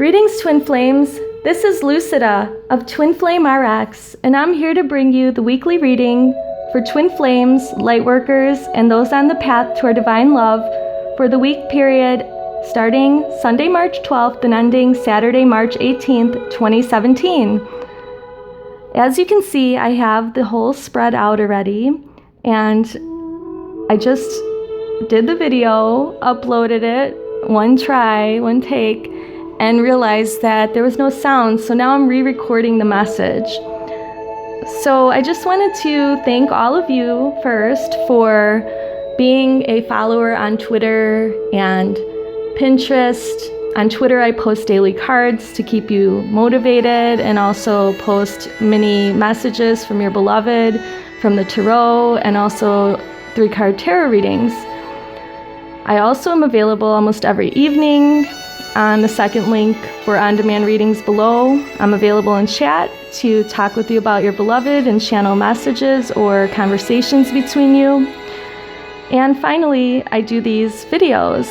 Greetings, Twin Flames. This is Lucida of Twin Flame RX, and I'm here to bring you the weekly reading for Twin Flames, Lightworkers, and those on the path toward divine love for the week period starting Sunday, March 12th and ending Saturday, March 18th, 2017. As you can see, I have the whole spread out already, and I just did the video, uploaded it, one try, one take, and realized that there was no sound, so now I'm re-recording the message. So I just wanted to thank all of you first for being a follower on Twitter and Pinterest. On Twitter, I post daily cards to keep you motivated and also post mini messages from your beloved, from the tarot, and also 3-card tarot readings. I also am available almost every evening on the second link for on-demand readings below. I'm available in chat to talk with you about your beloved and channel messages or conversations between you. And finally, I do these videos.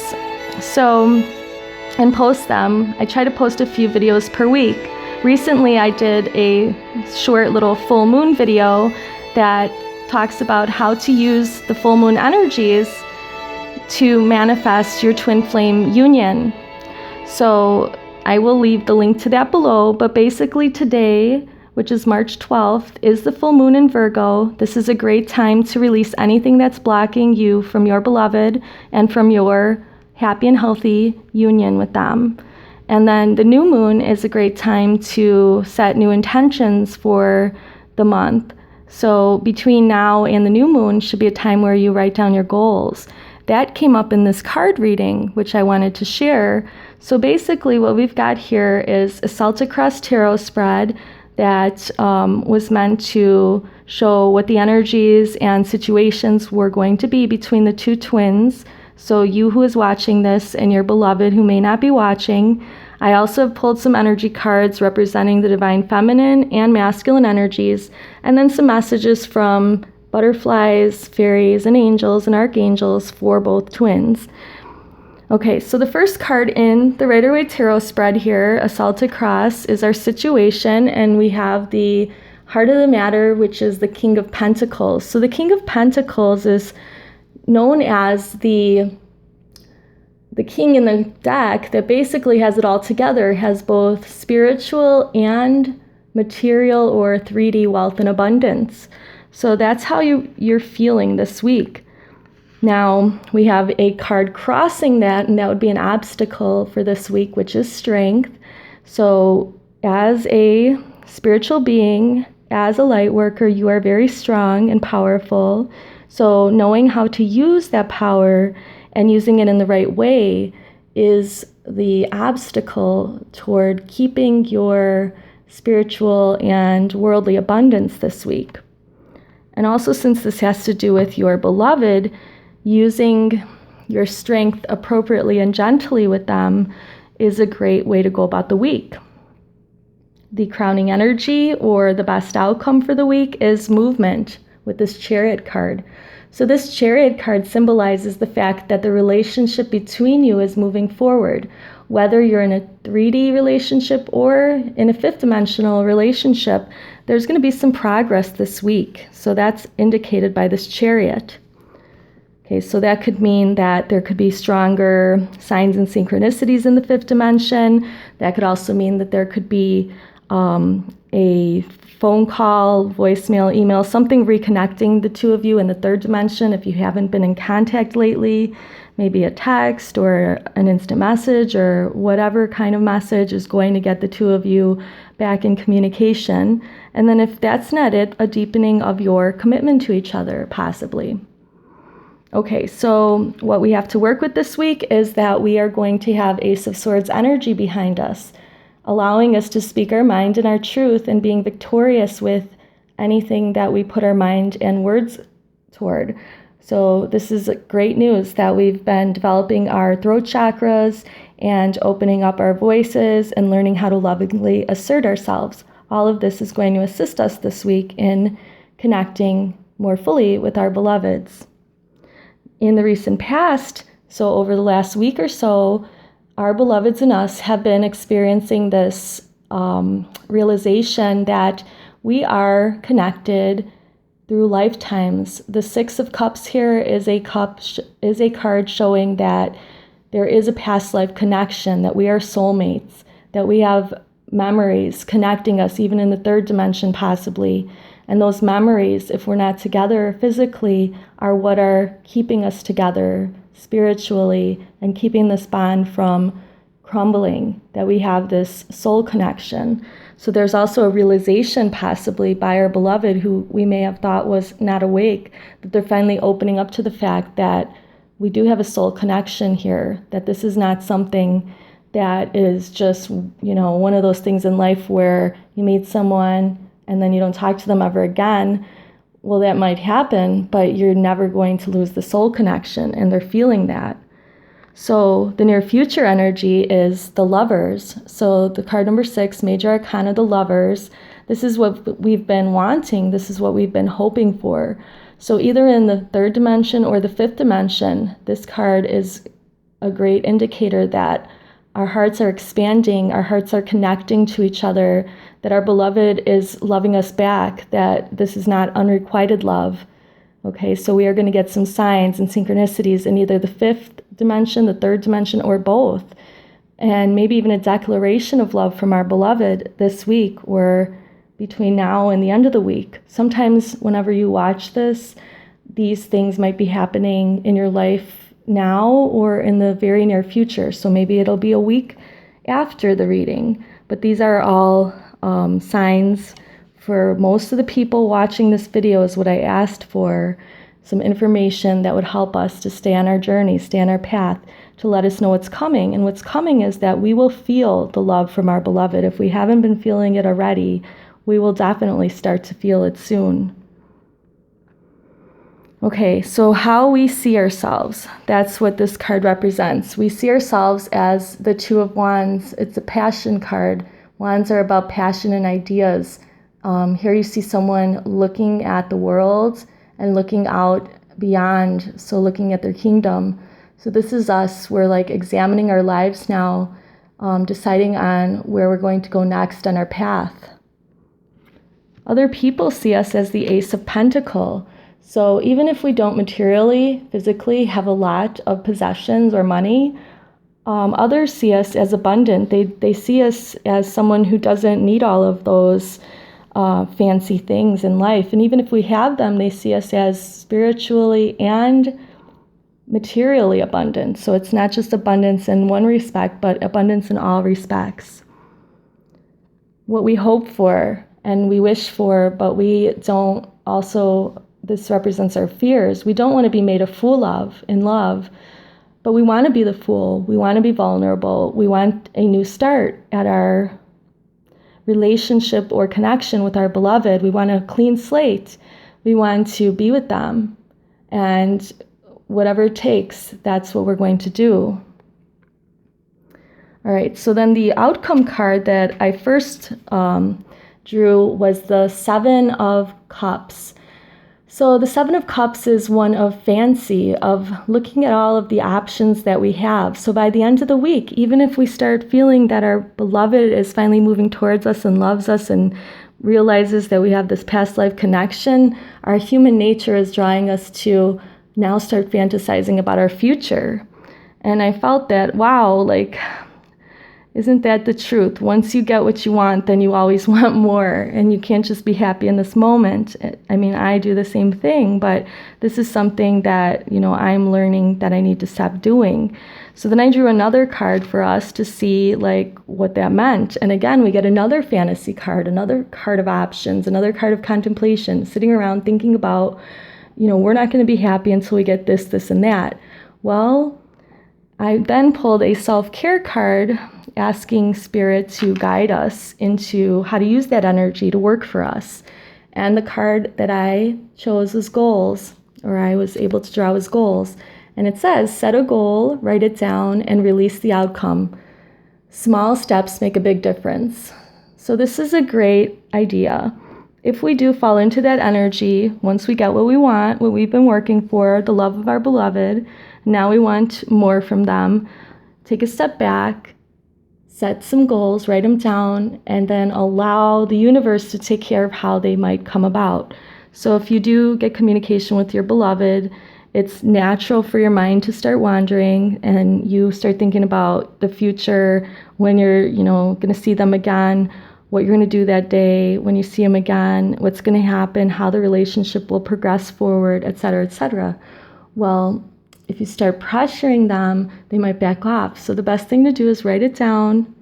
And post them. I try to post a few videos per week. Recently, I did a short little full moon video that talks about how to use the full moon energies to manifest your twin flame union. So I will leave the link to that below, but basically today, which is March 12th, is the full moon in Virgo. This is a great time to release anything that's blocking you from your beloved and from your happy and healthy union with them. And then the new moon is a great time to set new intentions for the month. So between now and the new moon should be a time where you write down your goals. That came up in this card reading, which I wanted to share. So basically what we've got here is a Celtic Cross Tarot spread that was meant to show what the energies and situations were going to be between the two twins. So you who is watching this and your beloved who may not be watching. I also have pulled some energy cards representing the divine feminine and masculine energies, and then some messages from butterflies, fairies, and angels and archangels for both twins. Okay, so the first card in the Rider-Waite Tarot spread here, a Celtic Cross, is our situation, and we have the Heart of the Matter, which is the King of Pentacles. So the King of Pentacles is known as the king in the deck that basically has it all together, has both spiritual and material or 3D wealth and abundance. So that's how you're feeling this week. Now, we have a card crossing that, and that would be an obstacle for this week, which is strength. So as a spiritual being, as a light worker, you are very strong and powerful. So knowing how to use that power and using it in the right way is the obstacle toward keeping your spiritual and worldly abundance this week. And also, since this has to do with your beloved, using your strength appropriately and gently with them is a great way to go about the week. The crowning energy or the best outcome for the week is movement with this Chariot card. So this Chariot card symbolizes the fact that the relationship between you is moving forward. Whether you're in a 3D relationship or in a 5th dimensional relationship, there's going to be some progress this week. So that's indicated by this Chariot. Okay, so that could mean that there could be stronger signs and synchronicities in the 5th dimension. That could also mean that there could be a phone call, voicemail, email, something reconnecting the two of you in the 3rd dimension if you haven't been in contact lately. Maybe a text or an instant message or whatever kind of message is going to get the two of you back in communication. And then if that's not it, a deepening of your commitment to each other, possibly. Okay, so what we have to work with this week is that we are going to have Ace of Swords energy behind us, allowing us to speak our mind and our truth and being victorious with anything that we put our mind and words toward. So this is great news that we've been developing our throat chakras and opening up our voices and learning how to lovingly assert ourselves. All of this is going to assist us this week in connecting more fully with our beloveds. In the recent past, so over the last week or so, our beloveds and us have been experiencing this realization that we are connected through lifetimes. The Six of Cups here is a card showing that there is a past life connection, that we are soulmates, that we have memories connecting us even in the third dimension possibly. And those memories, if we're not together physically, are what are keeping us together spiritually and keeping this bond from crumbling, that we have this soul connection. So there's also a realization possibly by our beloved who we may have thought was not awake, that they're finally opening up to the fact that we do have a soul connection here, that this is not something that is just, one of those things in life where you meet someone and then you don't talk to them ever again. Well, that might happen, but you're never going to lose the soul connection, and they're feeling that. So the near future energy is the Lovers. So the card number 6, Major Arcana, the Lovers. This is what we've been wanting. This is what we've been hoping for. So either in the third dimension or the fifth dimension, this card is a great indicator that our hearts are expanding, our hearts are connecting to each other, that our beloved is loving us back, that this is not unrequited love. Okay, so we are going to get some signs and synchronicities in either the fifth dimension, the third dimension, or both. And maybe even a declaration of love from our beloved this week or between now and the end of the week. Sometimes whenever you watch this, these things might be happening in your life now or in the very near future. So maybe it'll be a week after the reading. But these are all signs for most of the people watching this video is what I asked for, some information that would help us to stay on our journey, stay on our path, to let us know what's coming. And what's coming is that we will feel the love from our beloved. If we haven't been feeling it already, we will definitely start to feel it soon. Okay, so how we see ourselves, that's what this card represents. We see ourselves as the Two of Wands. It's a passion card. Wands are about passion and ideas. Here you see someone looking at the world and looking out beyond, so looking at their kingdom. So this is us. We're like examining our lives now, deciding on where we're going to go next on our path. Other people see us as the Ace of Pentacles. So even if we don't materially, physically have a lot of possessions or money, others see us as abundant. They see us as someone who doesn't need all of those fancy things in life. And even if we have them, they see us as spiritually and materially abundant. So it's not just abundance in one respect, but abundance in all respects. What we hope for and we wish for, but we don't also, this represents our fears. We don't want to be made a fool of in love, but we want to be the fool. We want to be vulnerable. We want a new start at our relationship or connection with our beloved. We want a clean slate. We want to be with them. And whatever it takes, that's what we're going to do. All right, so then the outcome card that I first drew was the Seven of Cups. So the Seven of Cups is one of fancy, of looking at all of the options that we have. So by the end of the week, even if we start feeling that our beloved is finally moving towards us and loves us and realizes that we have this past life connection, our human nature is drawing us to now start fantasizing about our future. And I felt that, wow, like, isn't that the truth? Once you get what you want, then you always want more, and you can't just be happy in this moment. I mean, I do the same thing, but this is something that, I'm learning that I need to stop doing. So then I drew another card for us to see like what that meant. And again, we get another fantasy card, another card of options, another card of contemplation, sitting around thinking about, we're not going to be happy until we get this, this, and that. Well, I then pulled a self-care card asking Spirit to guide us into how to use that energy to work for us. And the card that I chose was goals, or I was able to draw was goals. And it says, set a goal, write it down, and release the outcome. Small steps make a big difference. So this is a great idea. If we do fall into that energy, once we get what we want, what we've been working for, the love of our beloved, now we want more from them, take a step back, set some goals, write them down, and then allow the universe to take care of how they might come about. So if you do get communication with your beloved, it's natural for your mind to start wandering, and you start thinking about the future, when you're, going to see them again, what you're going to do that day, when you see them again, what's going to happen, how the relationship will progress forward, etc., etc. Well, if you start pressuring them, they might back off. So the best thing to do is write it down,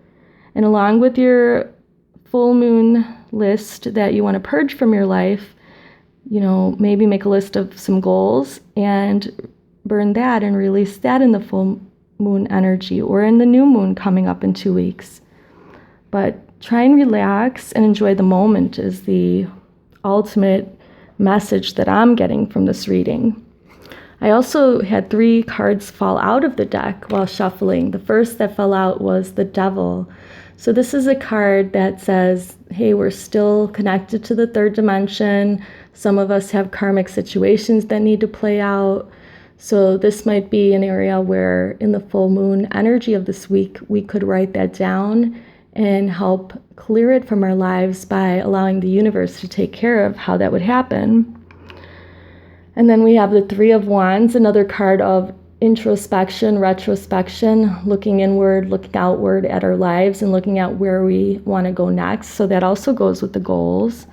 and along with your full moon list that you want to purge from your life, maybe make a list of some goals and burn that and release that in the full moon energy or in the new moon coming up in 2 weeks. But try and relax and enjoy the moment is the ultimate message that I'm getting from this reading. I also had 3 cards fall out of the deck while shuffling. The first that fell out was the Devil. So this is a card that says, hey, we're still connected to the 3rd dimension. Some of us have karmic situations that need to play out. So this might be an area where in the full moon energy of this week, we could write that down and help clear it from our lives by allowing the universe to take care of how that would happen. And then we have the 3 of Wands, another card of introspection, retrospection, looking inward, looking outward at our lives and looking at where we want to go next. So that also goes with the goals.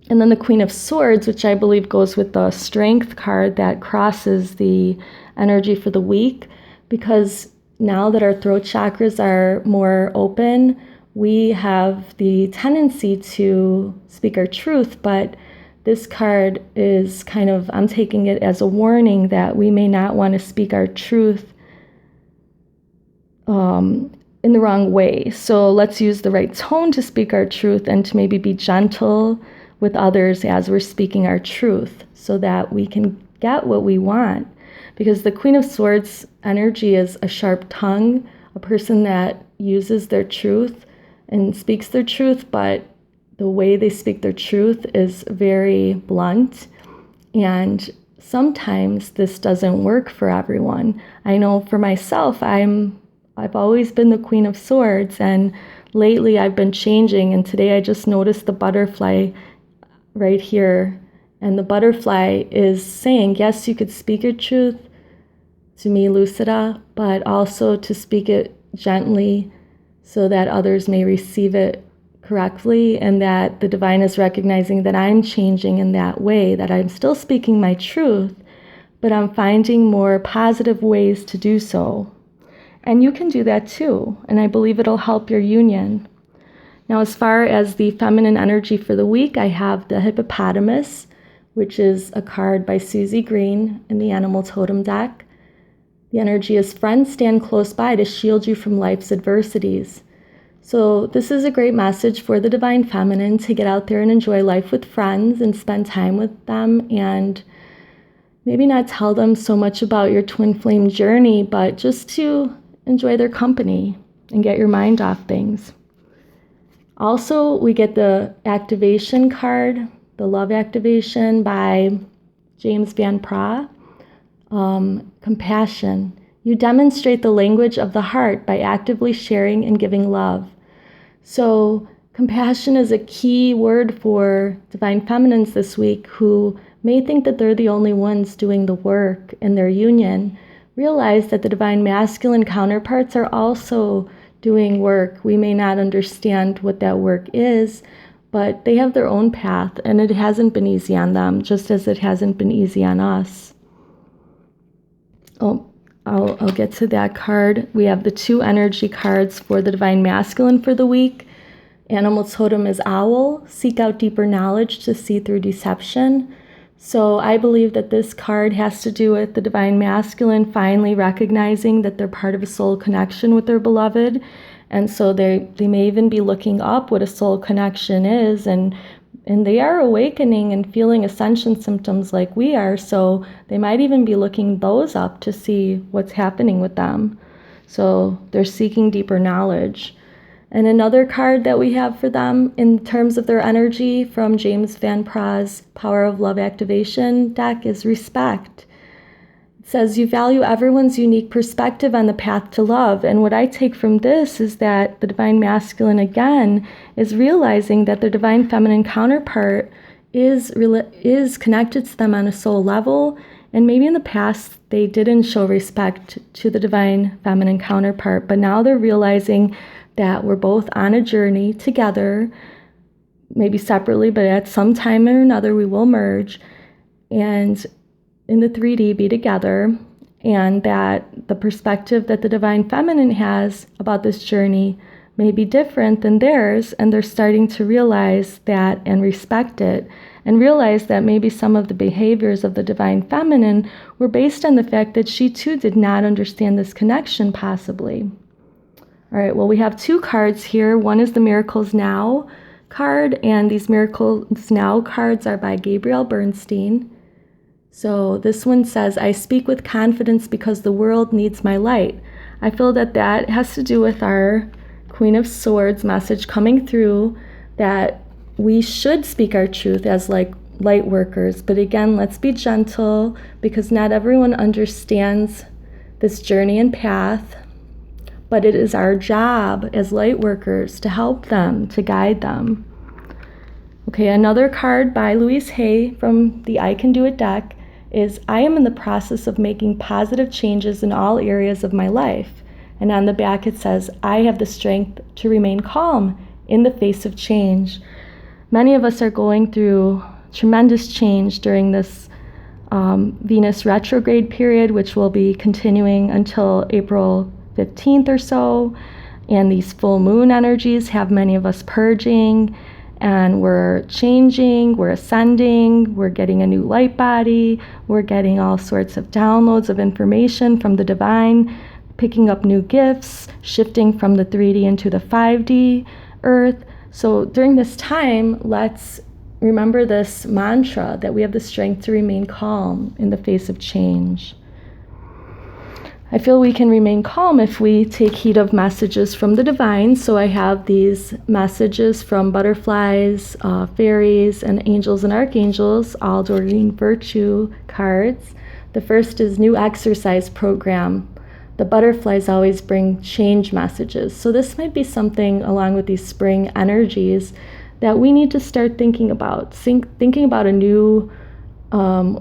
And then the Queen of Swords, which I believe goes with the Strength card that crosses the energy for the week, because now that our throat chakras are more open, we have the tendency to speak our truth, but this card is kind of, I'm taking it as a warning that we may not want to speak our truth in the wrong way. So let's use the right tone to speak our truth and to maybe be gentle with others as we're speaking our truth so that we can get what we want. Because the Queen of Swords energy is a sharp tongue, a person that uses their truth and speaks their truth, but the way they speak their truth is very blunt. And sometimes this doesn't work for everyone. I know for myself, I've always been the Queen of Swords, and lately I've been changing, and today I just noticed the butterfly right here. And the butterfly is saying, yes, you could speak your truth to me, Lucida, but also to speak it gently so that others may receive it correctly, and that the divine is recognizing that I'm changing in that way, that I'm still speaking my truth, but I'm finding more positive ways to do so. And you can do that too, and I believe it'll help your union. Now, as far as the feminine energy for the week, I have the Hippopotamus, which is a card by Susie Green in the Animal Totem deck. The energy is friends stand close by to shield you from life's adversities. So this is a great message for the divine feminine to get out there and enjoy life with friends and spend time with them, and maybe not tell them so much about your twin flame journey, but just to enjoy their company and get your mind off things. Also, we get the activation card, the love activation by James van Praagh. Compassion. You demonstrate the language of the heart by actively sharing and giving love. So compassion is a key word for divine feminines this week who may think that they're the only ones doing the work in their union. Realize that the divine masculine counterparts are also doing work. We may not understand what that work is, but they have their own path, and it hasn't been easy on them, just as it hasn't been easy on us. I'll get to that card. We have the 2 energy cards for the divine masculine for the week. Animal totem is owl. Seek out deeper knowledge to see through deception. So I believe that this card has to do with the divine masculine finally recognizing that they're part of a soul connection with their beloved. And so they may even be looking up what a soul connection is, and they are awakening and feeling ascension symptoms like we are. So they might even be looking those up to see what's happening with them. So they're seeking deeper knowledge. And another card that we have for them in terms of their energy from James van Praagh's Power of Love Activation deck is respect. says you value everyone's unique perspective on the path to love. And what I take from this is that the divine masculine, again, is realizing that their divine feminine counterpart is connected to them on a soul level. And maybe in the past, they didn't show respect to the divine feminine counterpart, but now they're realizing that we're both on a journey together, maybe separately, but at some time or another, we will merge. And in the 3D be together, and that the perspective that the divine feminine has about this journey may be different than theirs, and they're starting to realize that and respect it, and realize that maybe some of the behaviors of the divine feminine were based on the fact that she too did not understand this connection possibly. All right, well, we have 2 cards here. One is the Miracles Now card, and these Miracles Now cards are by Gabrielle Bernstein. So this one says, I speak with confidence because the world needs my light. I feel that that has to do with our Queen of Swords message coming through, that we should speak our truth as like light workers. But again, let's be gentle, because not everyone understands this journey and path. But it is our job as light workers to help them, to guide them. Okay, another card by Louise Hay from the I Can Do It deck is, I am in the process of making positive changes in all areas of my life. And on the back it says, I have the strength to remain calm in the face of change. Many of us are going through tremendous change during this Venus retrograde period, which will be continuing until April 15th or so. And these full moon energies have many of us purging, and we're changing, we're ascending, we're getting a new light body, we're getting all sorts of downloads of information from the divine, picking up new gifts, shifting from the 3D into the 5D earth. So during this time, let's remember this mantra that we have the strength to remain calm in the face of change. I feel we can remain calm if we take heed of messages from the divine. So I have these messages from butterflies, fairies, and angels and archangels, all Doreen Virtue cards. The first is new exercise program. The butterflies always bring change messages. So this might be something along with these spring energies that we need to start thinking about. Thinking about a new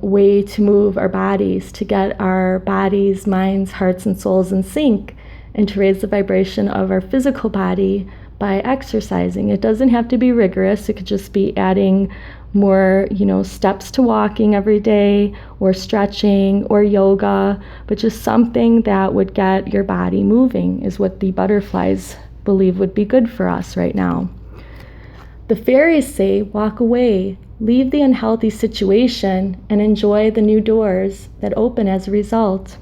way to move our bodies, to get our bodies, minds, hearts, and souls in sync, and to raise the vibration of our physical body by exercising. It doesn't have to be rigorous. It could just be adding more, steps to walking every day, or stretching, or yoga, but just something that would get your body moving is what the butterflies believe would be good for us right now. The fairies say, walk away, leave the unhealthy situation, and enjoy the new doors that open as a result.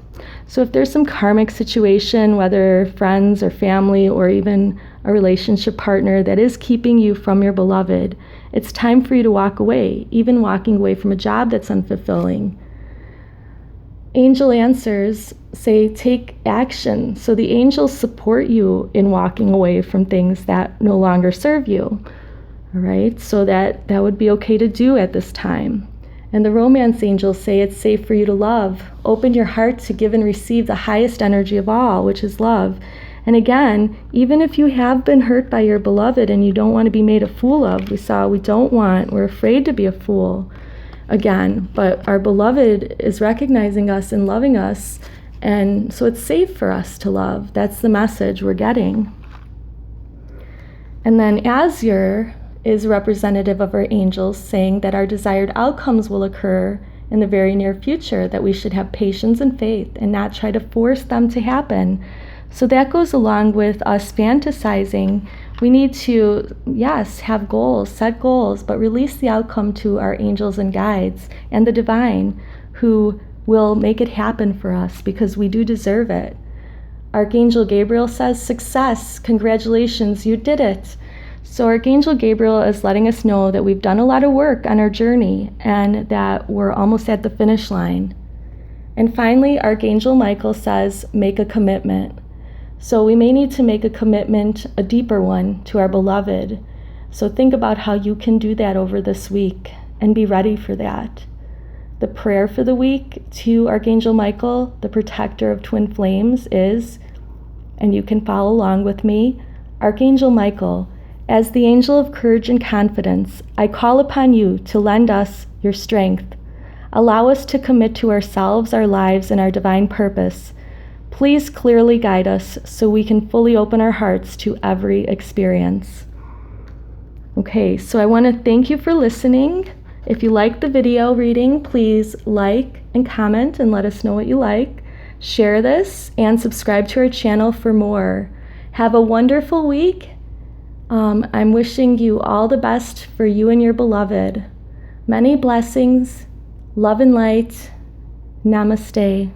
So if there's some karmic situation, whether friends or family or even a relationship partner that is keeping you from your beloved, it's time for you to walk away, even walking away from a job that's unfulfilling. Angel answers say take action. So the angels support you in walking away from things that no longer serve you. All right, so that would be okay to do at this time. And the romance angels say it's safe for you to love. Open your heart to give and receive the highest energy of all, which is love. And again, even if you have been hurt by your beloved and you don't want to be made a fool of, we're afraid to be a fool again, but our beloved is recognizing us and loving us, and so it's safe for us to love. That's the message we're getting. And then Azure is representative of our angels, saying that our desired outcomes will occur in the very near future, that we should have patience and faith and not try to force them to happen. So that goes along with us fantasizing. We need to, yes, have goals, set goals, but release the outcome to our angels and guides and the divine, who will make it happen for us because we do deserve it. Archangel Gabriel says, success, congratulations, you did it. So Archangel Gabriel is letting us know that we've done a lot of work on our journey and that we're almost at the finish line. And finally, Archangel Michael says, make a commitment. So we may need to make a commitment, a deeper one, to our beloved. So think about how you can do that over this week and be ready for that. The prayer for the week to Archangel Michael, the protector of twin flames, is, and you can follow along with me, Archangel Michael, as the angel of courage and confidence, I call upon you to lend us your strength. Allow us to commit to ourselves, our lives, and our divine purpose. Please clearly guide us so we can fully open our hearts to every experience. Okay, so I want to thank you for listening. If you like the video reading, please like and comment and let us know what you like. Share this and subscribe to our channel for more. Have a wonderful week. I'm wishing you all the best for you and your beloved. Many blessings, love and light. Namaste.